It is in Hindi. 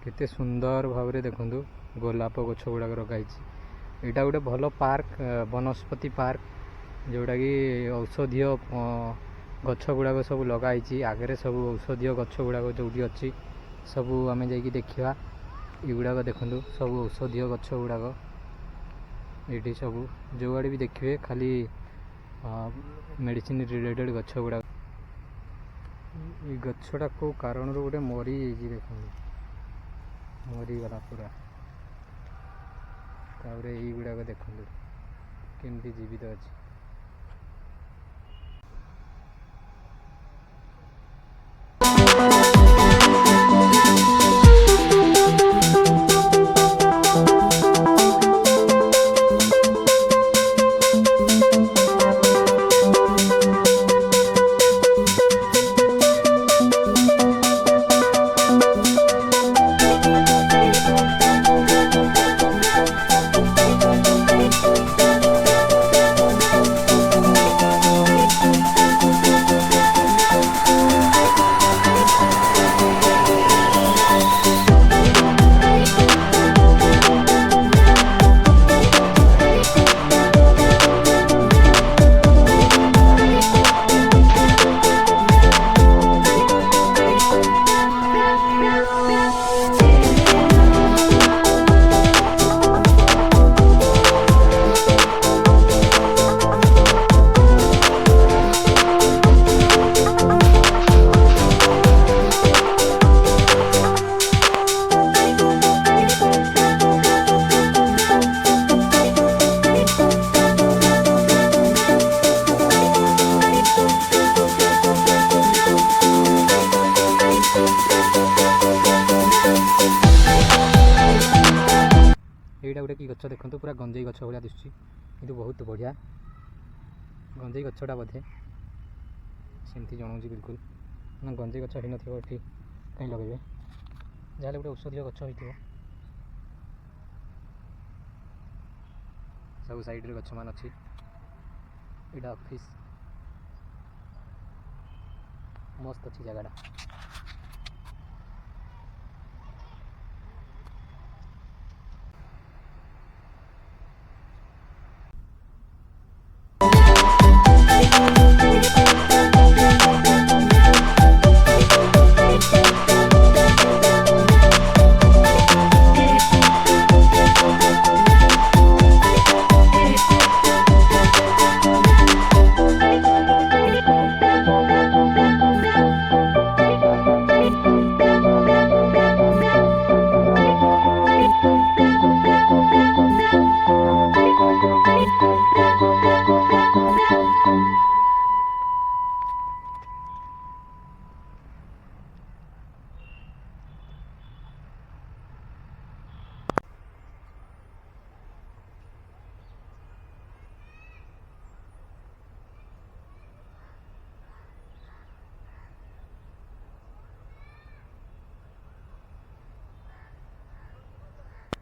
केते सुंदर भाव देखु गोलाप गछ गुड़ाक रखाई। यहाँ गोटे भल पार्क वनस्पति पार्क जोटा कि औषधीय गछ गुड़ाक सब लगाई। आगे सब औषधीय गछ गुड़ाक जो अच्छी सब आम जा देखा। युगुड़ाक देखु सब औषधीय गछ गुड़ाक ये सब जो आड़े भी देखिए खाली मेडिसिन रिलेटेड गछ गुड़ाक। ये गछटा को कारण गोटे मरी देख मरीगला पूरा। तापर युगुड़ाक देखु केमती जीवित अच्छी। यहाँ गोटे कि गच देखो पूरा गंजेई गच भाया दिशुची कि बहुत बढ़िया गंजेई गछटा बोधे सेमती जनाऊँ बिल्कुल ना गंजेई गछ हो नथिबो एठी कहीं लगे जहाँ गोटे औषधीय गछ हो सब साइड गछ मान अच्छी। यहाँ ऑफिस मस्त अच्छी जगह।